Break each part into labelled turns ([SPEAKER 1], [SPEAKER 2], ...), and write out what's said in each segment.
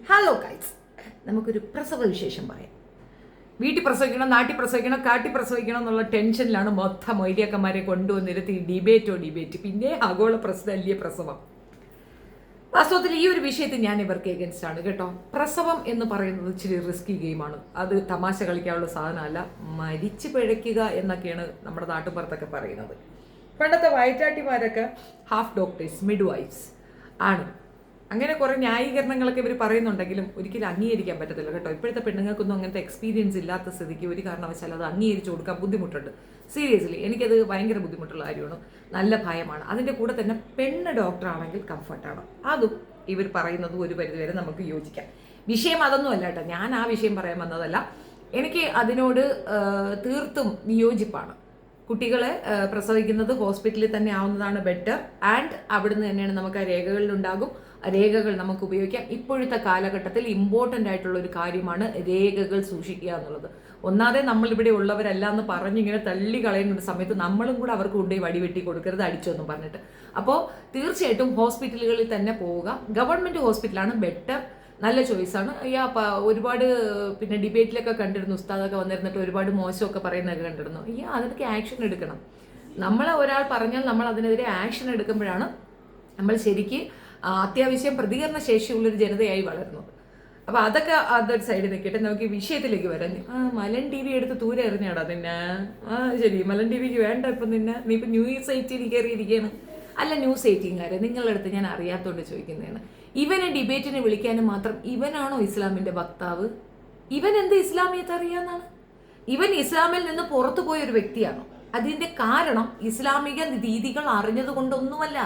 [SPEAKER 1] Hello guys, നമുക്കൊരു പ്രസവ വിശേഷം പറയാം. വീട്ടിൽ പ്രസവിക്കണം, നാട്ടിൽ പ്രസവിക്കണം, കാട്ടി പ്രസവിക്കണം എന്നുള്ള ടെൻഷനിലാണ് മൊത്തം മൊയ്ലിയക്കന്മാരെ കൊണ്ടുവന്നിരുത്തി ഡിബേറ്റ്. പിന്നെ ആഗോള പ്രശ്നമല്ലേ പ്രസവം. വാസ്തവത്തിൽ ഈ ഒരു വിഷയത്തിൽ ഞാൻ ഇവർക്ക് എഗൻസ്റ്റ് ആണ് കേട്ടോ. പ്രസവം എന്ന് പറയുന്നത് ഇച്ചിരി റിസ്കി ഗെയിമാണ്. അത് തമാശ കളിക്കാനുള്ള സാധനമല്ല. മരിച്ചു പിഴയ്ക്കുക എന്നൊക്കെയാണ് നമ്മുടെ നാട്ടുപുറത്തൊക്കെ പറയുന്നത്. പണ്ടത്തെ വയറ്റാട്ടിമാരൊക്കെ ഹാഫ് ഡോക്ടേഴ്സ്, മിഡ് വൈഫ്സ് ആണ്. അങ്ങനെ കുറേ ന്യായീകരണങ്ങളൊക്കെ ഇവർ പറയുന്നുണ്ടെങ്കിലും ഒരിക്കലും അംഗീകരിക്കാൻ പറ്റത്തില്ല കേട്ടോ. ഇപ്പോഴത്തെ പെണ്ണുങ്ങൾക്കൊന്നും അങ്ങനത്തെ എക്സ്പീരിയൻസ് ഇല്ലാത്ത സ്ഥിതിക്ക് ഒരു കാരണവശാൽ അത് അംഗീകരിച്ച് കൊടുക്കാൻ ബുദ്ധിമുട്ടുണ്ട്. സീരിയസ്ലി എനിക്കത് ഭയങ്കര ബുദ്ധിമുട്ടുള്ള കാര്യമാണ്. നല്ല ഭയമാണ്. അതിൻ്റെ കൂടെ തന്നെ പെണ്ണ് ഡോക്ടറാണെങ്കിൽ കംഫർട്ടാണ്. അതും ഇവർ പറയുന്നതും ഒരു പരിധിവരെ നമുക്ക് യോജിക്കാം. വിഷയം അതൊന്നും അല്ല കേട്ടോ. ഞാൻ ആ വിഷയം പറയാൻ വന്നതല്ല. എനിക്ക് അതിനോട് തീർത്തും വിയോജിപ്പാണ്. കുട്ടികളെ പ്രസവിക്കുന്നത് ഹോസ്പിറ്റലിൽ തന്നെ ആവുന്നതാണ് ബെറ്റർ. ആൻഡ് അവിടുന്ന് തന്നെയാണ് നമുക്ക് ആ രേഖകളിലുണ്ടാകും. രേഖകൾ നമുക്ക് ഉപയോഗിക്കാം. ഇപ്പോഴത്തെ കാലഘട്ടത്തിൽ ഇമ്പോർട്ടൻ്റ് ആയിട്ടുള്ള ഒരു കാര്യമാണ് രേഖകൾ സൂക്ഷിക്കുക എന്നുള്ളത്. ഒന്നാതെ നമ്മളിവിടെ ഉള്ളവരല്ല എന്ന് പറഞ്ഞിങ്ങനെ തള്ളി കളയുന്ന സമയത്ത് നമ്മളും കൂടെ അവർക്ക് കൊണ്ടുപോയി വടിവെട്ടി കൊടുക്കരുത്, അടിച്ചൊന്നും പറഞ്ഞിട്ട്. അപ്പോൾ തീർച്ചയായിട്ടും ഹോസ്പിറ്റലുകളിൽ തന്നെ പോവുക. ഗവൺമെൻറ് ഹോസ്പിറ്റലാണ് ബെറ്റർ. നല്ല ചോയ്സാണ്. ഒരുപാട് പിന്നെ ഡിബേറ്റിലൊക്കെ കണ്ടിരുന്നു, ഉസ്താദൊക്കെ വന്നിരുന്നിട്ട് ഒരുപാട് മോശമൊക്കെ പറയുന്നതൊക്കെ കണ്ടിരുന്നു. അതിനൊക്കെ ആക്ഷൻ എടുക്കണം. നമ്മളെ ഒരാൾ പറഞ്ഞാൽ നമ്മൾ അതിനെതിരെ ആക്ഷൻ എടുക്കുമ്പോഴാണ് നമ്മൾ ശരിക്ക് അത്യാവശ്യം പ്രതികരണ ശേഷിയുള്ളൊരു ജനതയായി വളരുന്നത്. അപ്പോൾ അതൊക്കെ അതൊരു സൈഡിൽ നിൽക്കട്ടെ. നമുക്ക് ഈ വിഷയത്തിലേക്ക് വരാം. മലൻ ടി വി എടുത്ത് ദൂരെ എറിഞ്ഞാടാ നിന്നെ. ശരി, മലൻ ടി വിക്ക് വേണ്ട ഇപ്പം നിന്നെ. നീ ഇപ്പം ന്യൂസ് 18 കയറിയിരിക്കുകയാണ്. അല്ല, ന്യൂസ് 18 നിങ്ങളുടെ അടുത്ത് ഞാൻ അറിയാത്തോണ്ട് ചോദിക്കുന്നതാണ്. ഇവനെ ഡിബേറ്റിന് വിളിക്കാനും മാത്രം ഇവനാണോ ഇസ്ലാമിന്റെ വക്താവ്? ഇവൻ എന്ത് ഇസ്ലാമിയത്ത് അറിയാന്നാണ്? ഇവൻ ഇസ്ലാമിൽ നിന്ന് പുറത്തു പോയൊരു വ്യക്തിയാണോ? അതിന്റെ കാരണം ഇസ്ലാമിക രീതികൾ അറിഞ്ഞത് കൊണ്ടൊന്നുമല്ല.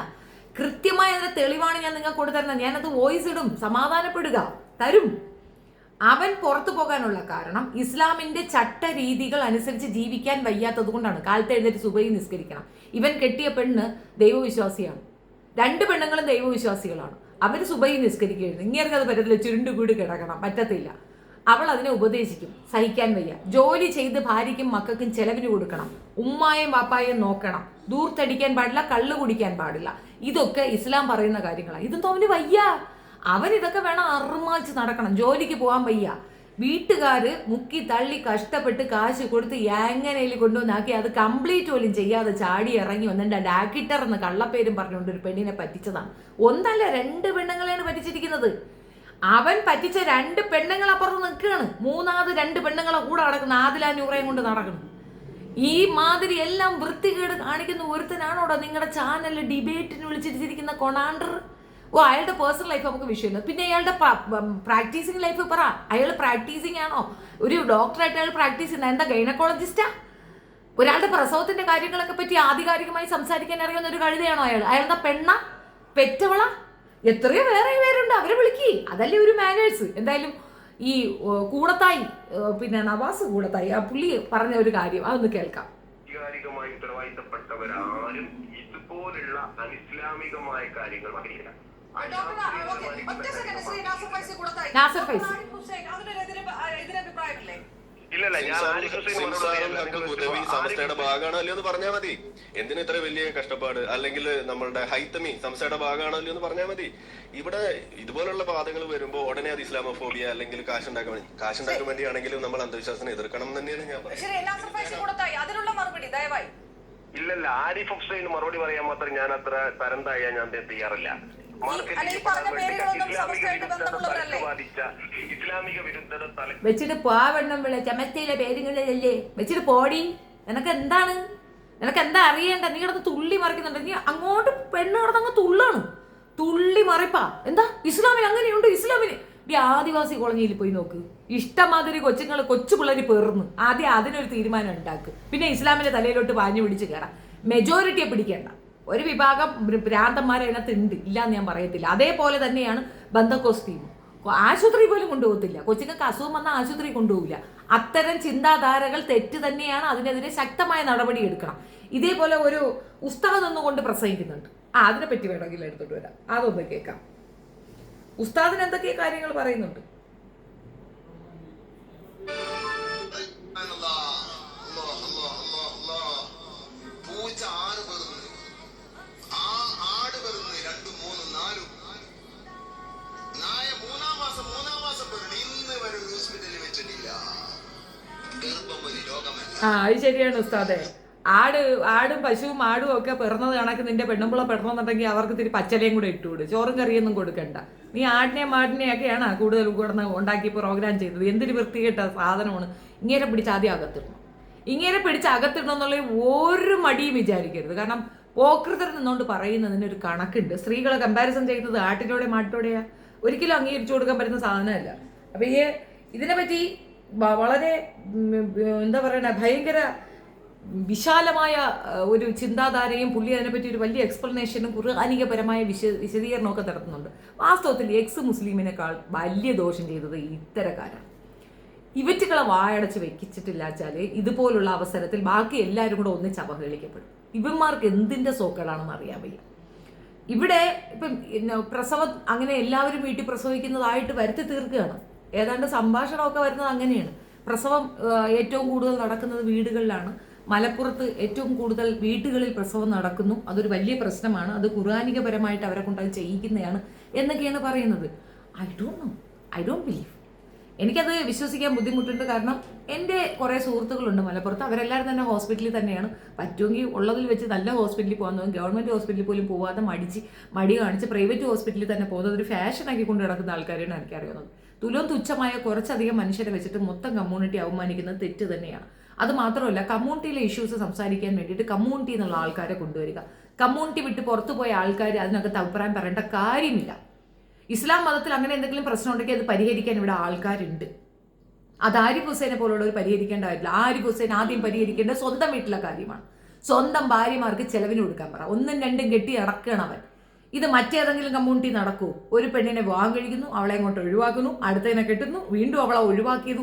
[SPEAKER 1] കൃത്യമായ അതിന്റെ തെളിവാണ് ഞാൻ നിങ്ങൾക്ക് കൊടുത്തരുന്നത്. ഞാനത് വോയിസ് ഇടും, സമാധാനപ്പെടുക, തരും. അവൻ പുറത്തു പോകാനുള്ള കാരണം ഇസ്ലാമിന്റെ ചട്ടരീതികൾ അനുസരിച്ച് ജീവിക്കാൻ വയ്യാത്തത് കൊണ്ടാണ്. കാലത്ത് എഴുന്നേറ്റ് സുബഹി നിസ്കരിക്കണം. ഇവൻ കെട്ടിയ പെണ്ണ് ദൈവവിശ്വാസിയാണ്. 2 പെണ്ണുങ്ങളും ദൈവവിശ്വാസികളാണ്. അവർ സുബഹി നിസ്കരിക്കുകയായിരുന്നു. ഇങ്ങനെ അത് പറ്റത്തില്ല, ചുരുണ്ടുകൂടി കിടക്കണം, പറ്റത്തില്ല. അവൾ അതിനെ ഉപദേശിക്കും. സഹിക്കാൻ വയ്യ. ജോലി ചെയ്ത് ഭാര്യയ്ക്കും മക്കൾക്കും ചെലവിന് കൊടുക്കണം. ഉമ്മായും വാപ്പായും നോക്കണം. ദൂർത്തടിക്കാൻ പാടില്ല, കള്ളു കുടിക്കാൻ പാടില്ല. ഇതൊക്കെ ഇസ്ലാം പറയുന്ന കാര്യങ്ങളാണ്. ഇതൊന്നും അവന് വയ്യ. അവൻ ഇതൊക്കെ വേണം അറുമാച്ച് നടക്കണം. ജോലിക്ക് പോകാൻ വയ്യ. വീട്ടുകാര് മുക്കി തള്ളി കഷ്ടപ്പെട്ട് കാശ് കൊടുത്ത് എങ്ങനെയും കൊണ്ടുവന്നാക്കി അത് കംപ്ലീറ്റ് പോലും ചെയ്യാതെ ചാടി ഇറങ്ങി വന്നിട്ട് ഡാക്കിറ്റർ എന്ന് കള്ളപ്പേരും പറഞ്ഞുകൊണ്ട് ഒരു പെണ്ണിനെ പറ്റിച്ചതാണ്. ഒന്നല്ല, 2 പെണ്ണുങ്ങളെയാണ് പറ്റിച്ചിരിക്കുന്നത്. അവൻ പറ്റിച്ച 2 പെണ്ണുങ്ങൾ അപ്പുറത്ത് നിൽക്കുകയാണ്. മൂന്നാമത് 2 പെണ്ണുങ്ങളെ കൂടെ നടക്കുന്ന ആദില നൂറയും കൊണ്ട് നടക്കണം. ഈ മാതിരി എല്ലാം വൃത്തികേട് കാണിക്കുന്ന ഒരുത്തനാണോടാ നിങ്ങളുടെ ചാനലിൽ ഡിബേറ്റിന് വിളിച്ചിരിക്കുന്ന കൊണാണ്ടർ? അയാളുടെ പേഴ്സണൽ ലൈഫ് നമുക്ക് വിഷയമില്ല. പിന്നെ അയാളുടെ പ്രാക്ടീസിങ് ലൈഫ് പറ. അയാൾ പ്രാക്ടീസിങ് ആണോ? ഒരു ഡോക്ടറായിട്ട് അയാൾ പ്രാക്ടീസ് ചെയ്യുന്ന എന്താ, ഗൈനക്കോളജിസ്റ്റാ? ഒരാളുടെ പ്രസവത്തിന്റെ കാര്യങ്ങളൊക്കെ പറ്റി ആധികാരികമായി സംസാരിക്കാൻ അറിയുന്ന ഒരു കഴുതയാണോ അയാൾ? അയാളുടെ പെണ്ണ, പെറ്റവള? എത്രയോ വേറെ പേരുണ്ട്, അവരെ വിളിക്കി. അതല്ലേ ഒരു മാനേഴ്സ്. എന്തായാലും ഈ കൂടത്തായി, പിന്നെ നവാസ് കൂടത്തായി, ആ പുള്ളി പറഞ്ഞ ഒരു കാര്യം അതൊന്ന് കേൾക്കാം.
[SPEAKER 2] ആധികാരികമായി ഉത്തരവാദിത്തപ്പെട്ടവരാരും ഇതുപോലുള്ള അനിസ്ലാമികമായ കാര്യങ്ങൾ അറിയില്ല.
[SPEAKER 1] നാസർ ഫൈസി
[SPEAKER 2] ഇല്ലല്ല, ഞാൻ
[SPEAKER 3] സംസ്ഥയുടെ ഭാഗമാണല്ലോ എന്ന് പറഞ്ഞാൽ മതി. എന്തിനു ഇത്ര വലിയ കഷ്ടപ്പാട്? അല്ലെങ്കിൽ നമ്മളുടെ ഹൈത്തമി സംസ്ഥയുടെ ഭാഗമാണല്ലോ എന്ന് പറഞ്ഞാൽ മതി. ഇവിടെ ഇതുപോലുള്ള വാദങ്ങൾ വരുമ്പോൾ ഉടനെ അത് ഇസ്ലാമോഫോബിയ അല്ലെങ്കിൽ കാശുണ്ടാക്കാൻ വേണ്ടിയാണെങ്കിലും നമ്മൾ അന്ധവിശ്വാസത്തിനെ എതിർക്കണം എന്ന് തന്നെയാണ് ഞാൻ പറയുന്നത്.
[SPEAKER 2] ഇല്ലല്ല, ആരിഫ് ഹുസൈൻ മറുപടി പറയാൻ മാത്രം ഞാൻ അത്ര തരം താഴാൻ ഞാൻ തയ്യാറല്ല.
[SPEAKER 1] വെച്ചിട്ട് പോവണ്ണം ചമസ്തയിലെ പേരുകളിലല്ലേ വെച്ചിട്ട് പോടി. നിനക്ക് എന്താണ്? നിനക്ക് എന്താ അറിയണ്ട? നീ കിടന്ന് തുള്ളി മറിക്കുന്നുണ്ട്. നീ അങ്ങോട്ട് പെണ്ണ് കിടന്നങ്ങ് തുള്ളാണ്. തുള്ളി മറിപ്പാ. എന്താ ഇസ്ലാമിൽ അങ്ങനെയുണ്ട്? ഇസ്ലാമിന് ഈ ആദിവാസി കോളനിയിൽ പോയി നോക്ക്. ഇഷ്ടമാതിരി കൊച്ചു പിള്ളേർ പേർന്ന് ആദ്യം അതിനൊരു തീരുമാനം ഉണ്ടാക്കുക. പിന്നെ ഇസ്ലാമിന്റെ തലയിലോട്ട് പാഞ്ഞു പിടിച്ച് കയറാം. മെജോറിറ്റിയെ പിടിക്കേണ്ട. ഒരു വിഭാഗം ഭ്രാന്തന്മാരെ അതിനകത്ത് ഉണ്ട്, ഇല്ലാന്ന് ഞാൻ പറയത്തില്ല. അതേപോലെ തന്നെയാണ് ബന്ധക്കോസ്തിയും. ആശുപത്രി പോലും കൊണ്ടുപോകത്തില്ല. കൊച്ചുങ്ങൾക്ക് അസുഖം വന്നാൽ ആശുപത്രി കൊണ്ടുപോകില്ല. അത്തരം ചിന്താധാരകൾ തെറ്റ് തന്നെയാണ്. അതിനെതിരെ ശക്തമായ നടപടി എടുക്കണം. ഇതേപോലെ ഒരു ഉസ്താദ് ഒന്നുകൊണ്ട് പ്രസംഗിക്കുന്നുണ്ട്. അതിനെപ്പറ്റി വേണമെങ്കിൽ എടുത്തോട്ട് വരാം. അതൊന്ന് കേൾക്കാം. ഉസ്താദിന് എന്തൊക്കെ കാര്യങ്ങൾ പറയുന്നുണ്ട്.
[SPEAKER 4] മൂന്നാം മാസം
[SPEAKER 1] അത് ശരിയാണ് ഉസ്താദെ. ആടും പശുവും ആടും ഒക്കെ പിറന്നത് കണക്ക് നിന്റെ പെണ്ണുമ്പുള്ള പെടണമെന്നുണ്ടെങ്കിൽ അവർക്ക് ഇത്തിരി പച്ചലയും കൂടെ ഇട്ടുവിട്, ചോറും കറിയൊന്നും കൊടുക്കണ്ട. നീ മാടിനെയൊക്കെയാണ് കൂടുതൽ കിടന്ന് ഉണ്ടാക്കി പ്രോഗ്രാം ചെയ്തത്. എന്തൊരു വൃത്തികെട്ട സാധനമാണ്. ഇങ്ങനെ പിടിച്ച് ആദ്യം അകത്തിടണം. ഇങ്ങനെ പിടിച്ച് അകത്തിടണം എന്നുള്ള ഒരു മടിയും വിചാരിക്കരുത്. കാരണം പോക്കൃതർ നിന്നുകൊണ്ട് പറയുന്നതിന് ഒരു കണക്കുണ്ട്. സ്ത്രീകളെ കമ്പാരിസൺ ചെയ്യുന്നത് ആട്ടിലൂടെ മാട്ടിലൂടെയാ, ഒരിക്കലും അംഗീകരിച്ചു കൊടുക്കാൻ പറ്റുന്ന സാധനമല്ല. അപ്പൊ ഇതിനെപ്പറ്റി വളരെ എന്താ പറയണ, ഭയങ്കര വിശാലമായ ഒരു ചിന്താധാരയും പുള്ളി അതിനെപ്പറ്റി ഒരു വലിയ എക്സ്പ്ലനേഷനും ഖുർആനികപരമായ വിശദീകരണമൊക്കെ നടത്തുന്നുണ്ട്. വാസ്തവത്തിൽ എക്സ് മുസ്ലിമിനേക്കാൾ വലിയ ദോഷം ചെയ്തത് ഇത്തരക്കാരാണ്. ഇവറ്റുകളെ വായടച്ച് വെക്കിച്ചിട്ടില്ല വെച്ചാല് ഇതുപോലുള്ള അവസരത്തിൽ ബാക്കി എല്ലാവരും കൂടെ ഒന്നിച്ച് അവഹേളിക്കപ്പെടും. ഇവന്മാർക്ക് എന്തിന്റെ സോക്കേടാണെന്ന് അറിയാൻ വയ്യ. ഇവിടെ ഇപ്പം പ്രസവം അങ്ങനെ എല്ലാവരും വീട്ടിൽ പ്രസവിക്കുന്നതായിട്ട് വരുത്തി തീർക്കുകയാണ്. ഏതാണ്ട് സംഭാഷണമൊക്കെ വരുന്നത് അങ്ങനെയാണ്. പ്രസവം ഏറ്റവും കൂടുതൽ നടക്കുന്നത് വീടുകളിലാണ്. മലപ്പുറത്ത് ഏറ്റവും കൂടുതൽ വീട്ടുകളിൽ പ്രസവം നടക്കുന്നു. അതൊരു വലിയ പ്രശ്നമാണ്. അത് ഖുർആനികപരമായിട്ട് അവരെ കൊണ്ട് അത് ചെയ്യിക്കുന്നതാണ് എന്നൊക്കെയാണ് പറയുന്നത്. I don't believe. എനിക്കത് വിശ്വസിക്കാൻ ബുദ്ധിമുട്ടുണ്ട്. കാരണം എൻ്റെ കുറേ സുഹൃത്തുക്കളുണ്ട് മലപ്പുറത്ത്. അവരെല്ലാവരും തന്നെ ഹോസ്പിറ്റലിൽ തന്നെയാണ്. പറ്റുമെങ്കിൽ ഉള്ളതിൽ വെച്ച് നല്ല ഹോസ്പിറ്റലിൽ പോകാൻ തോന്നും. ഗവൺമെൻറ് ഹോസ്പിറ്റലിൽ പോലും പോകാതെ മടി കാണിച്ച് പ്രൈവറ്റ് ഹോസ്പിറ്റലിൽ തന്നെ പോകുന്നത് ഒരു ഫാഷനാക്കി കൊണ്ട് നടക്കുന്ന ആൾക്കാരെയാണ് എനിക്കറിയുന്നത്. തുച്ഛമായ കുറച്ചധികം മനുഷ്യരെ വെച്ചിട്ട് മൊത്തം കമ്മ്യൂണിറ്റി അവമാനിക്കുന്നത് തെറ്റ് തന്നെയാണ്. അത് മാത്രമല്ല, കമ്മ്യൂണിറ്റിയിലെ ഇഷ്യൂസ് സംസാരിക്കാൻ വേണ്ടിയിട്ട് കമ്മ്യൂണിറ്റി എന്നുള്ള ആൾക്കാരെ കൊണ്ടുവരിക. കമ്മ്യൂണിറ്റി വിട്ട് പുറത്തു പോയ ആൾക്കാർ അതിനകത്ത് അഭിപ്രായം പറയേണ്ട കാര്യമില്ല. ഇസ്ലാം മതത്തിൽ അങ്ങനെ എന്തെങ്കിലും പ്രശ്നം ഉണ്ടെങ്കിൽ അത് പരിഹരിക്കാൻ ഇവിടെ ആൾക്കാരുണ്ട്. അത് ആരിഫ് ഹുസൈനെ പോലുള്ളവർ പരിഹരിക്കേണ്ട കാര്യമില്ല. ആരിഫ് ഹുസൈൻ ആദ്യം പരിഹരിക്കേണ്ടത് സ്വന്തം വീട്ടിലെ കാര്യമാണ്. സ്വന്തം ഭാര്യമാർക്ക് ചെലവിന് കൊടുക്കാൻ പറ. 1ഉം 2ഉം കെട്ടി അടക്കണം അവൻ. ഇത് മറ്റേതെങ്കിലും കമ്മ്യൂണിറ്റി നടക്കൂ? ഒരു പെണ്ണിനെ വിവാഹം കഴിക്കുന്നു, അവളെ അങ്ങോട്ട് ഒഴിവാക്കുന്നു, അടുത്തതിനെ കെട്ടുന്നു, വീണ്ടും അവളെ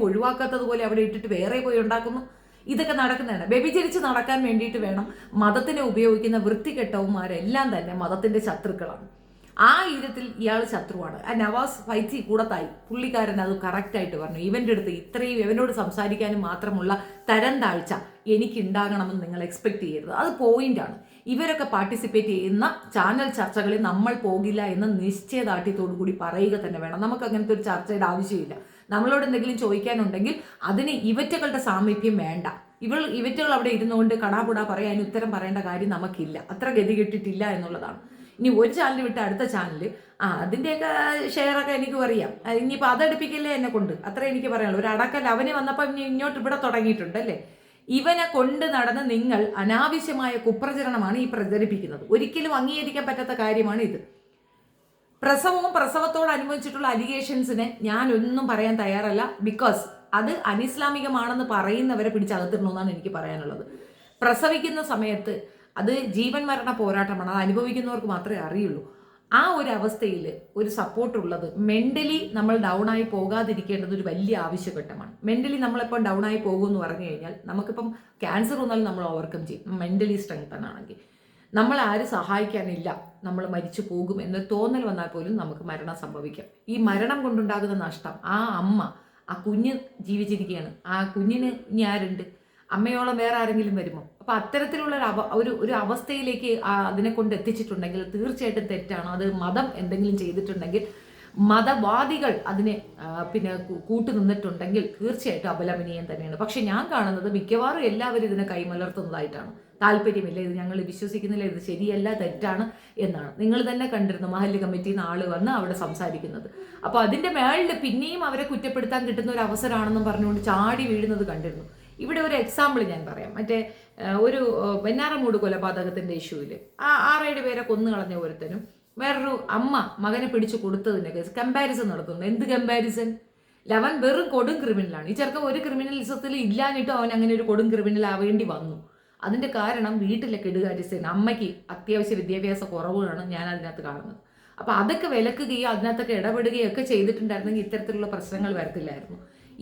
[SPEAKER 1] ഒഴിവാക്കാത്തതുപോലെ അവിടെ ഇട്ടിട്ട് വേറെ പോയി ഉണ്ടാക്കുന്നു. ഇതൊക്കെ നടക്കുന്നതാണ്. വ്യഭിചരിച്ച് നടക്കാൻ വേണ്ടിയിട്ട് വേണം മതത്തിനെ ഉപയോഗിക്കുന്ന വൃത്തികെട്ടവന്മാരെല്ലാം തന്നെ മതത്തിന്റെ ശത്രുക്കളാണ്. ആ ഇരത്തിൽ ഇയാൾ ശത്രുവാണ്. ആ നവാസ് ഫൈസി കൂടത്തായി പുള്ളിക്കാരൻ അത് കറക്റ്റായിട്ട് പറഞ്ഞു. ഇവൻ്റെ അടുത്ത് ഇത്രയും ഇവനോട് സംസാരിക്കാനും മാത്രമുള്ള തരം താഴ്ച എനിക്കുണ്ടാകണമെന്ന് നിങ്ങൾ എക്സ്പെക്ട് ചെയ്യരുത്. അത് പോയിന്റാണ്. ഇവരൊക്കെ പാർട്ടിസിപ്പേറ്റ് ചെയ്യുന്ന ചാനൽ ചർച്ചകളിൽ നമ്മൾ പോകില്ല എന്ന് നിശ്ചയദാർഢ്യത്തോടു കൂടി പറയുക തന്നെ വേണം. നമുക്ക് അങ്ങനത്തെ ഒരു ചർച്ചയുടെ ആവശ്യമില്ല. നമ്മളോട് എന്തെങ്കിലും ചോദിക്കാനുണ്ടെങ്കിൽ അതിന് ഇവറ്റകളുടെ സാമീപ്യം വേണ്ട. ഇവറ്റകൾ അവിടെ ഇരുന്നുകൊണ്ട് കടാപുടാ പറയാൻ ഉത്തരം പറയേണ്ട കാര്യം നമുക്കില്ല. അത്ര ഗതി കെട്ടിട്ടില്ല എന്നുള്ളതാണ്. ഇനി ഒരു ചാനൽ വിട്ട് അടുത്ത ചാനൽ അതിൻ്റെയൊക്കെ ഷെയറൊക്കെ എനിക്കും അറിയാം. ഇനിയിപ്പോൾ അതടുപ്പിക്കല്ലേ എന്നെ കൊണ്ട്, അത്ര എനിക്ക് പറയാനുള്ളൂ. ഒരു അടക്കൽ അവന് വന്നപ്പോൾ ഇങ്ങോട്ട് ഇവിടെ തുടങ്ങിയിട്ടുണ്ടല്ലേ. ഇവനെ കൊണ്ട് നടന്ന് നിങ്ങൾ അനാവശ്യമായ കുപ്രചരണമാണ് ഈ പ്രചരിപ്പിക്കുന്നത്. ഒരിക്കലും അംഗീകരിക്കാൻ പറ്റാത്ത കാര്യമാണ് ഇത്. പ്രസവവും പ്രസവത്തോടനുബന്ധിച്ചിട്ടുള്ള അലിഗേഷൻസിനെ ഞാൻ ഒന്നും പറയാൻ തയ്യാറല്ല. ബിക്കോസ് അത് അനിസ്ലാമികമാണെന്ന് പറയുന്നവരെ പിടിച്ചകത്തിടണമെന്നാണ് എനിക്ക് പറയാനുള്ളത്. പ്രസവിക്കുന്ന സമയത്ത് അത് ജീവൻ മരണ പോരാട്ടമാണ്. അത് അനുഭവിക്കുന്നവർക്ക് മാത്രമേ അറിയുള്ളൂ. ആ ഒരു അവസ്ഥയിൽ ഒരു സപ്പോർട്ടുള്ളത് മെൻ്റലി നമ്മൾ ഡൗൺ ആയി പോകാതിരിക്കേണ്ടത് ഒരു വലിയ ആവശ്യഘട്ടമാണ്. മെൻ്റലി നമ്മളിപ്പം ഡൗൺ ആയി പോകുമെന്ന് പറഞ്ഞു കഴിഞ്ഞാൽ നമുക്കിപ്പം ക്യാൻസർ വന്നാലും നമ്മൾ ഓവർകം ചെയ്യും. മെൻ്റലി സ്ട്രെങ്തൻ ആണെങ്കിൽ നമ്മൾ ആരും സഹായിക്കാനില്ല, നമ്മൾ മരിച്ചു പോകും എന്നൊരു തോന്നൽ വന്നാൽ പോലും നമുക്ക് മരണം സംഭവിക്കാം. ഈ മരണം കൊണ്ടുണ്ടാകുന്ന നഷ്ടം, ആ അമ്മ, ആ കുഞ്ഞ് ജീവിച്ചിരിക്കുകയാണ്, ആ കുഞ്ഞിന് ഇനി ആരുണ്ട്? അമ്മയോളം വേറെ ആരെങ്കിലും വരുമോ? അപ്പം അത്തരത്തിലുള്ള ഒരു അവസ്ഥയിലേക്ക് അതിനെ കൊണ്ട് എത്തിച്ചിട്ടുണ്ടെങ്കിൽ തീർച്ചയായിട്ടും തെറ്റാണ്. അത് മതം എന്തെങ്കിലും ചെയ്തിട്ടുണ്ടെങ്കിൽ, മതവാദികൾ അതിനെ കൂട്ടുനിന്നിട്ടുണ്ടെങ്കിൽ തീർച്ചയായിട്ടും അപലപനീയം തന്നെയാണ്. പക്ഷെ ഞാൻ കാണുന്നത് മിക്കവാറും എല്ലാവരും ഇതിനെ കൈമലർത്തുന്നതായിട്ടാണ്. താല്പര്യമില്ല, ഇത് ഞങ്ങൾ വിശ്വസിക്കുന്നില്ല, ഇത് ശരിയല്ല, തെറ്റാണ് എന്നാണ്. നിങ്ങൾ തന്നെ കണ്ടിരുന്നു മഹല്ല് കമ്മിറ്റിയിൽ നിന്ന് ആള് വന്ന് അവിടെ സംസാരിക്കുന്നത്. അപ്പോൾ അതിൻ്റെ മേളിൽ പിന്നെയും അവരെ കുറ്റപ്പെടുത്താൻ കിട്ടുന്ന ഒരു അവസരമാണെന്നും പറഞ്ഞുകൊണ്ട് ചാടി വീഴുന്നത് കണ്ടിരുന്നു. ഇവിടെ ഒരു എക്സാമ്പിൾ ഞാൻ പറയാം. ഒരു വെഞ്ഞാറമൂട് കൊലപാതകത്തിൻ്റെ ഇഷ്യൂവിൽ 6-7 പേരെ കൊന്നു കളഞ്ഞ ഒരുത്തനും വേറൊരു അമ്മ മകനെ പിടിച്ചു കൊടുത്തതിൻ്റെ കേസ് കമ്പാരിസൺ നടത്തുന്നു. എന്ത് കമ്പാരിസൺ? അവൻ വെറും കൊടും ക്രിമിനലാണ്. ഈ ചെറുക്കൻ ഒരു ക്രിമിനലിസത്തിൽ ഇല്ലാഞ്ഞിട്ടും അവൻ അങ്ങനെ ഒരു കൊടും ക്രിമിനൽ ആവേണ്ടി വന്നു. അതിൻ്റെ കാരണം വീട്ടിലെ കെടുകാര്യസ്ഥയാണ്. അമ്മയ്ക്ക് അത്യാവശ്യ വിദ്യാഭ്യാസ കുറവുകളാണ് ഞാൻ അതിനകത്ത് കാണുന്നത്. അപ്പോൾ അതൊക്കെ വിലക്കുകയോ അതിനകത്തൊക്കെ ഇടപെടുകയോ ഒക്കെ ചെയ്തിട്ടുണ്ടായിരുന്നെങ്കിൽ ഇത്തരത്തിലുള്ള പ്രശ്നങ്ങൾ വരത്തില്ലായിരുന്നു.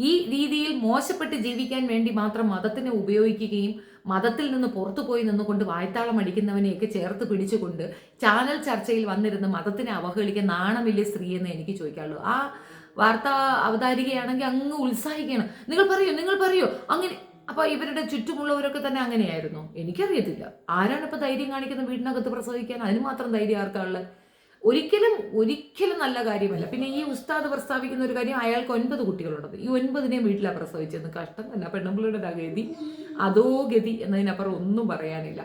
[SPEAKER 1] ഈ രീതിയിൽ മോശപ്പെട്ട് ജീവിക്കാൻ വേണ്ടി മാത്രം മതത്തിനെ ഉപയോഗിക്കുകയും മതത്തിൽ നിന്ന് പുറത്തു പോയി നിന്നുകൊണ്ട് വായ്ത്താളം അടിക്കുന്നവനെയൊക്കെ ചേർത്ത് പിടിച്ചുകൊണ്ട് ചാനൽ ചർച്ചയിൽ വന്നിരുന്ന് മതത്തിനെ അവഹേളിക്കാൻ നാണമില്ലേ സ്ത്രീ എന്ന് എനിക്ക് ചോദിക്കാനുള്ളൂ. ആ വാർത്താ അവതാരികയാണെങ്കിൽ അങ്ങ് ഉത്സാഹിക്കണം, നിങ്ങൾ പറയൂ അങ്ങനെ. അപ്പോൾ ഇവരുടെ ചുറ്റുമുള്ളവരൊക്കെ തന്നെ അങ്ങനെയായിരുന്നു. എനിക്കറിയത്തില്ല ആരാണ് ഇപ്പോൾ ധൈര്യം കാണിക്കുന്ന വീടിനകത്ത് പ്രസവിക്കാൻ. അതിന് മാത്രം ധൈര്യം ആർക്കാണുള്ളത്? ഒരിക്കലും നല്ല കാര്യമല്ല. പിന്നെ ഈ ഉസ്താദ് പ്രസ്താവിക്കുന്ന ഒരു കാര്യം, അയാൾക്ക് 9 കുട്ടികളുള്ളത്, ഈ 9നെയും വീട്ടിലാണ് പ്രസവിച്ചെന്ന്. കഷ്ടം തന്നെ. പെണ്ണുമ്പിളുടെ ഗതി അതോ ഗതി എന്നതിനപ്പുറം ഒന്നും പറയാനില്ല.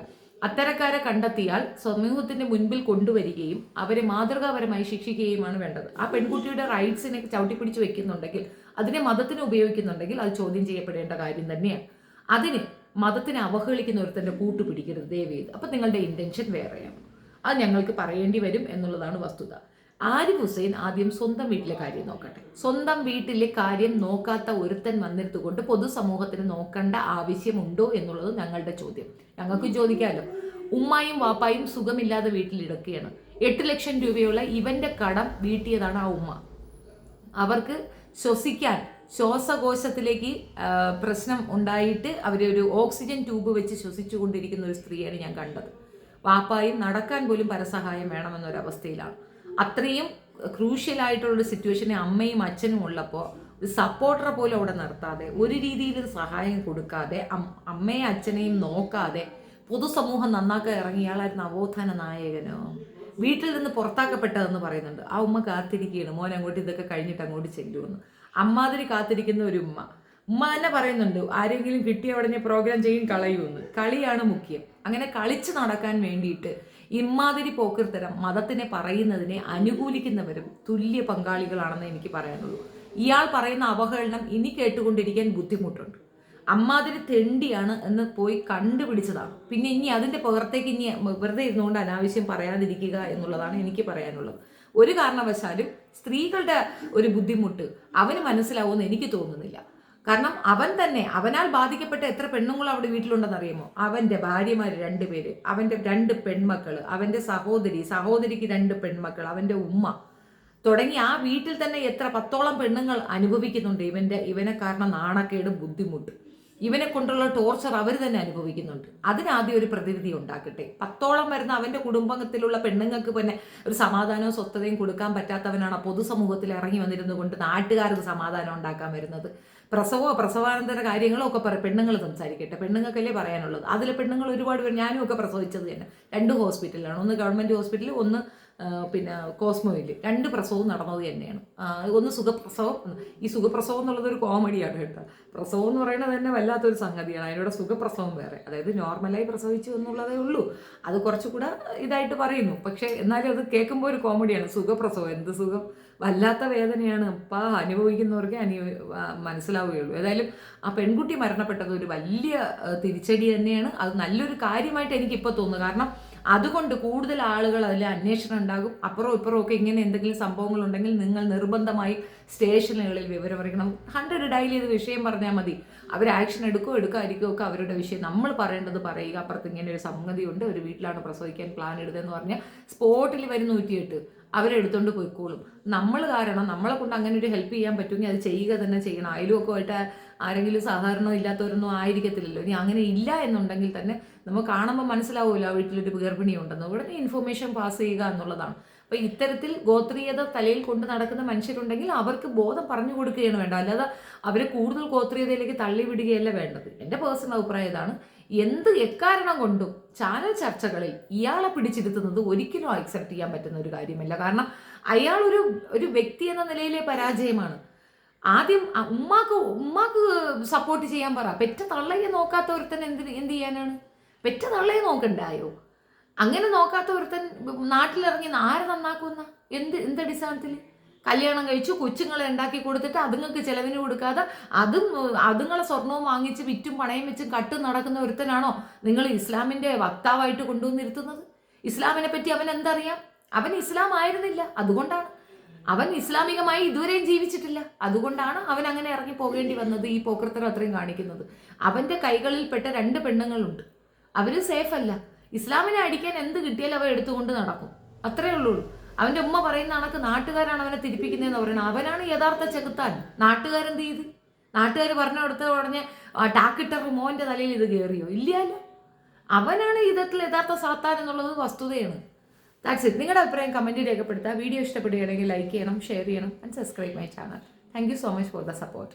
[SPEAKER 1] അത്തരക്കാരെ കണ്ടെത്തിയാൽ സമൂഹത്തിന്റെ മുൻപിൽ കൊണ്ടുവരികയും അവരെ മാതൃകാപരമായി ശിക്ഷിക്കുകയുമാണ് വേണ്ടത്. ആ പെൺകുട്ടിയുടെ റൈറ്റ്സിനെ ചവിട്ടിപ്പിടിച്ച് വെക്കുന്നുണ്ടെങ്കിൽ, അതിനെ മതത്തിന് ഉപയോഗിക്കുന്നുണ്ടെങ്കിൽ അത് ചോദ്യം ചെയ്യപ്പെടേണ്ട കാര്യം തന്നെയാണ്. അതിന് മതത്തിനെ അവഹേളിക്കുന്ന ഒരുത്തൻ്റെ കൂട്ടുപിടിക്കരുത് ദയവേത്. അപ്പം നിങ്ങളുടെ ഇൻറ്റൻഷൻ വേറെയാണ്, അത് ഞങ്ങൾക്ക് പറയേണ്ടി വരും എന്നുള്ളതാണ് വസ്തുത. ആരിഫ് ഹുസൈൻ ആദ്യം സ്വന്തം വീട്ടിലെ കാര്യം നോക്കട്ടെ. സ്വന്തം വീട്ടിലെ കാര്യം നോക്കാത്ത ഒരുത്തൻ വന്നിരുത്തുകൊണ്ട് പൊതുസമൂഹത്തിന് നോക്കേണ്ട ആവശ്യമുണ്ടോ എന്നുള്ളത് ഞങ്ങളുടെ ചോദ്യം. ഞങ്ങൾക്ക് ചോദിക്കാമല്ലോ. ഉമ്മായും വാപ്പായും സുഖമില്ലാതെ വീട്ടിലിടക്കുകയാണ്. 8 ലക്ഷം രൂപയുള്ള ഇവന്റെ കടം വീട്ടിയതാണ് ആ ഉമ്മ. അവർക്ക് ശ്വസിക്കാൻ ശ്വാസകോശത്തിലേക്ക് പ്രശ്നം ഉണ്ടായിട്ട് അവരൊരു ഓക്സിജൻ ട്യൂബ് വെച്ച് ശ്വസിച്ചുകൊണ്ടിരിക്കുന്ന ഒരു സ്ത്രീയാണ് ഞാൻ കണ്ടത്. വാപ്പായും നടക്കാൻ പോലും പരസഹായം വേണമെന്നൊരവസ്ഥയിലാണ്. അത്രയും ക്രൂഷ്യലായിട്ടുള്ളൊരു സിറ്റുവേഷനെ അമ്മയും അച്ഛനും ഉള്ളപ്പോൾ ഒരു സപ്പോർട്ടറെ പോലും അവിടെ നിർത്താതെ, ഒരു രീതിയിലൊരു സഹായം കൊടുക്കാതെ, അമ്മയും അച്ഛനെയും നോക്കാതെ പൊതുസമൂഹം നന്നാക്കാൻ ഇറങ്ങിയാളായിരുന്നു നവോത്ഥാന നായകനോ. വീട്ടിൽ നിന്ന് പുറത്താക്കപ്പെട്ടതെന്ന് പറയുന്നുണ്ട്. ആ ഉമ്മ കാത്തിരിക്കുകയാണ്, മോൻ അങ്ങോട്ട് ഇതൊക്കെ കഴിഞ്ഞിട്ട് അങ്ങോട്ട് ചെല്ലുമെന്ന്. അമ്മാതിരി കാത്തിരിക്കുന്ന ഒരു ഉമ്മ തന്നെ പറയുന്നുണ്ട്, ആരെങ്കിലും കിട്ടിയ ഉടനെ പ്രോഗ്രാം ചെയ്യും കളയുമെന്ന്. കളിയാണ് മുഖ്യം. അങ്ങനെ കളിച്ച് നടക്കാൻ വേണ്ടിയിട്ട് ഇമ്മാതിരി പോക്കിർത്തരം മതത്തിനെ പറയുന്നതിനെ അനുകൂലിക്കുന്നവരും തുല്യ പങ്കാളികളാണെന്ന് എനിക്ക് പറയാനുള്ളൂ. ഇയാൾ പറയുന്ന അവഹേളനം ഇനി കേട്ടുകൊണ്ടിരിക്കാൻ ബുദ്ധിമുട്ടുണ്ട്. അമ്മാതിരി തെണ്ടിയാണ് എന്ന് പോയി കണ്ടുപിടിച്ചതാണ്. പിന്നെ ഇനി അതിൻ്റെ പുറത്തേക്ക് ഇനി വെറുതെ ഇരുന്നുകൊണ്ട് അനാവശ്യം പറയാതിരിക്കുക എന്നുള്ളതാണ് എനിക്ക് പറയാനുള്ളത്. ഒരു കാരണവശാലും സ്ത്രീകളുടെ ഒരു ബുദ്ധിമുട്ട് അവന് മനസ്സിലാവുമെന്ന് എനിക്ക് തോന്നുന്നില്ല. കാരണം അവനാൽ ബാധിക്കപ്പെട്ട എത്ര പെണ്ണുങ്ങൾ അവിടെ വീട്ടിലുണ്ടെന്ന് അറിയുമോ? അവൻ്റെ ഭാര്യമാർ 2 പേര്, അവൻ്റെ 2 പെൺമക്കൾ, അവൻ്റെ സഹോദരിക്ക് 2 പെൺമക്കൾ, അവൻ്റെ ഉമ്മ തുടങ്ങി ആ വീട്ടിൽ തന്നെ എത്ര 10ഓളം പെണ്ണുങ്ങൾ അനുഭവിക്കുന്നുണ്ട് ഇവനെ കാരണം നാണക്കേട്, ബുദ്ധിമുട്ട്, ഇവനെ കൊണ്ടുള്ള ടോർച്ചർ അവർ തന്നെ അനുഭവിക്കുന്നുണ്ട്. അതിനാദ്യം ഒരു പ്രതിവിധി ഉണ്ടാക്കട്ടെ. 10ഓളം വരുന്ന അവൻ്റെ കുടുംബത്തിലുള്ള പെണ്ണുങ്ങൾക്ക് പിന്നെ ഒരു സമാധാനവും സ്വസ്ഥതയും കൊടുക്കാൻ പറ്റാത്തവനാണ് പൊതുസമൂഹത്തിൽ ഇറങ്ങി വന്നിരുന്നു കൊണ്ട് നാട്ടുകാർക്ക് സമാധാനം ഉണ്ടാക്കാൻ വരുന്നത്. പ്രസവാനന്തര കാര്യങ്ങളും ഒക്കെ പെണ്ണുങ്ങൾ സംസാരിക്കട്ടെ, പെണ്ണുങ്ങൾക്കല്ലേ പറയാനുള്ളത്. അതിൽ പെണ്ണുങ്ങൾ ഒരുപാട് പേര്, ഞാനും ഒക്കെ പ്രസവിച്ചത് തന്നെ 2 ഹോസ്പിറ്റലിലാണ്, ഒന്ന് ഗവൺമെൻറ് ഹോസ്പിറ്റലിൽ, ഒന്ന് പിന്നെ കോസ്മോയിൽ. 2 പ്രസവവും നടന്നത് തന്നെയാണ്. ഒന്ന് സുഖപ്രസവം. ഈ സുഖപ്രസവം എന്നുള്ളത് ഒരു കോമഡിയാണ് കേട്ടോ. പ്രസവം എന്ന് പറയുന്നത് തന്നെ വല്ലാത്തൊരു സംഗതിയാണ്. അതിനോട് സുഖപ്രസവം വേറെ, അതായത് നോർമലായി പ്രസവിച്ചു എന്നുള്ളതേ ഉള്ളൂ. അത് കുറച്ചുകൂടെ ഇതായിട്ട് പറയുന്നു. പക്ഷേ എന്നാലും അത് കേൾക്കുമ്പോൾ ഒരു കോമഡിയാണ്. സുഖപ്രസവം, എന്ത് സുഖം, വല്ലാത്ത വേദനയാണ്. അനുഭവിക്കുന്നവർക്ക് മനസ്സിലാവുകയുള്ളൂ. ഏതായാലും ആ പെൺകുട്ടി മരണപ്പെട്ടത് ഒരു വലിയ തിരിച്ചടി തന്നെയാണ്. അത് നല്ലൊരു കാര്യമായിട്ട് എനിക്കിപ്പോൾ തോന്നുന്നു. കാരണം അതുകൊണ്ട് കൂടുതൽ ആളുകൾ അതിൽ അന്വേഷണം ഉണ്ടാകും. അപ്പുറവും ഇപ്പുറവും ഒക്കെ ഇങ്ങനെ എന്തെങ്കിലും സംഭവങ്ങളുണ്ടെങ്കിൽ നിങ്ങൾ നിർബന്ധമായി സ്റ്റേഷനുകളിൽ വിവരം അറിയിക്കണം. 100 ഡയൽ ചെയ്ത് വിഷയം പറഞ്ഞാൽ മതി. അവർ ആക്ഷൻ എടുക്കാതിരിക്കുകയോ ഒക്കെ അവരുടെ വിഷയം. നമ്മൾ പറയേണ്ടത് പറയുക. അപ്പുറത്ത് ഇങ്ങനെ ഒരു സംഗതിയുണ്ട്, ഒരു വീട്ടിലാണ് പ്രസവിക്കാൻ പ്ലാൻ എടുത്തതെന്ന് പറഞ്ഞാൽ സ്പോട്ടിൽ വരും 108 അവരെടുത്തോണ്ട് പോയിക്കോളും. നമ്മൾ കാരണം നമ്മളെ കൊണ്ട് അങ്ങനെ ഒരു ഹെൽപ്പ് ചെയ്യാൻ പറ്റുമെങ്കിൽ അത് ചെയ്യുക തന്നെ ചെയ്യണം. അയലുമൊക്കെ ആയിട്ട് ആരെങ്കിലും സാധാരണ ഇല്ലാത്തവരൊന്നും ആയിരിക്കത്തില്ലല്ലോ. ഇനി അങ്ങനെ ഇല്ല എന്നുണ്ടെങ്കിൽ തന്നെ നമുക്ക് കാണുമ്പോൾ മനസ്സിലാവുമല്ലോ ആ വീട്ടിലൊരു ഗർഭിണി ഉണ്ടെന്ന്. ഉടനെ ഇൻഫർമേഷൻ പാസ് ചെയ്യുക എന്നുള്ളതാണ്. അപ്പോൾ ഇത്തരത്തിൽ ഗോത്രീയത തലയിൽ കൊണ്ട് നടക്കുന്ന മനുഷ്യരുണ്ടെങ്കിൽ അവർക്ക് ബോധം പറഞ്ഞു കൊടുക്കുകയാണ് വേണ്ടത്. അല്ലാതെ അവരെ കൂടുതൽ ഗോത്രീയതയിലേക്ക് തള്ളിവിടുകയല്ല വേണ്ടത്. എൻ്റെ പേഴ്സണൽ അഭിപ്രായം ഇതാണ്. എക്കാരണം കൊണ്ടും ചാനൽ ചർച്ചകളിൽ ഇയാളെ പിടിച്ചിരുത്തുന്നത് ഒരിക്കലും അക്സെപ്റ്റ് ചെയ്യാൻ പറ്റുന്ന ഒരു കാര്യമല്ല. കാരണം അയാൾ ഒരു വ്യക്തി എന്ന നിലയിലെ പരാജയമാണ്. ആദ്യം ഉമ്മാക്ക് സപ്പോർട്ട് ചെയ്യാൻ പറ. പെറ്റ തള്ളയെ നോക്കാത്ത ഒരുത്തൻ എന്ത് ചെയ്യാനാണ്? പെറ്റ തള്ളയെ നോക്കണ്ടായോ? അങ്ങനെ നോക്കാത്ത ഒരുത്തൻ നാട്ടിലിറങ്ങി ആരെ നന്നാക്കുന്ന എന്തടിസ്ഥാനത്തിൽ? കല്യാണം കഴിച്ചു കൊച്ചുങ്ങളെ ഉണ്ടാക്കി കൊടുത്തിട്ട് അതുങ്ങൾക്ക് ചിലവിന് കൊടുക്കാതെ അതുങ്ങളെ സ്വർണവും വാങ്ങിച്ച് വിറ്റും പണയം വെച്ചും കട്ടും നടക്കുന്ന ഒരുത്തനാണോ നിങ്ങൾ ഇസ്ലാമിൻ്റെ വക്താവായിട്ട് കൊണ്ടുവന്നിരുത്തുന്നത്? ഇസ്ലാമിനെ പറ്റി അവൻ എന്തറിയാം? അവൻ ഇസ്ലാം ആയിരുന്നില്ല. അതുകൊണ്ടാണ് അവൻ ഇസ്ലാമികമായി ഇതുവരെയും ജീവിച്ചിട്ടില്ല. അതുകൊണ്ടാണ് അവൻ അങ്ങനെ ഇറങ്ങി പോകേണ്ടി വന്നത്, ഈ പോക്കൃത്തരം അത്രയും കാണിക്കുന്നത്. അവൻ്റെ കൈകളിൽപ്പെട്ട 2 പെണ്ണുങ്ങളുണ്ട്. അവർ സേഫ് അല്ല. ഇസ്ലാമിനെ അടിക്കാൻ എന്ത് കിട്ടിയാലും അവ എടുത്തുകൊണ്ട് നടക്കും. അത്രേ ഉള്ളൂ. അവൻ്റെ ഉമ്മ പറയുന്ന കണക്ക് നാട്ടുകാരാണ് അവനെ തിരിപ്പിക്കുന്നതെന്ന് പറയുന്നത്. അവനാണ് യഥാർത്ഥ ചെകുത്താൻ. നാട്ടുകാരെന്ത് ചെയ്ത്? നാട്ടുകാർ പറഞ്ഞെടുത്ത ഉടനെ ടാക്കിട്ട മോൻ്റെ തലയിൽ ഇത് കയറിയോ? ഇല്ലല്ലോ. അവനാണ് ഇതത്തിൽ യഥാർത്ഥ സാത്താൻ എന്നുള്ളത് വസ്തുതയാണ്. That's it. നിങ്ങളുടെ അഭിപ്രായം കമൻറ്റ് രേഖപ്പെടുത്തുക. വീഡിയോ ഇഷ്ടപ്പെടുകയാണെങ്കിൽ ലൈക്ക് ചെയ്യണം, ഷെയർ ചെയ്യണം and subscribe my channel. Thank you so much for the support.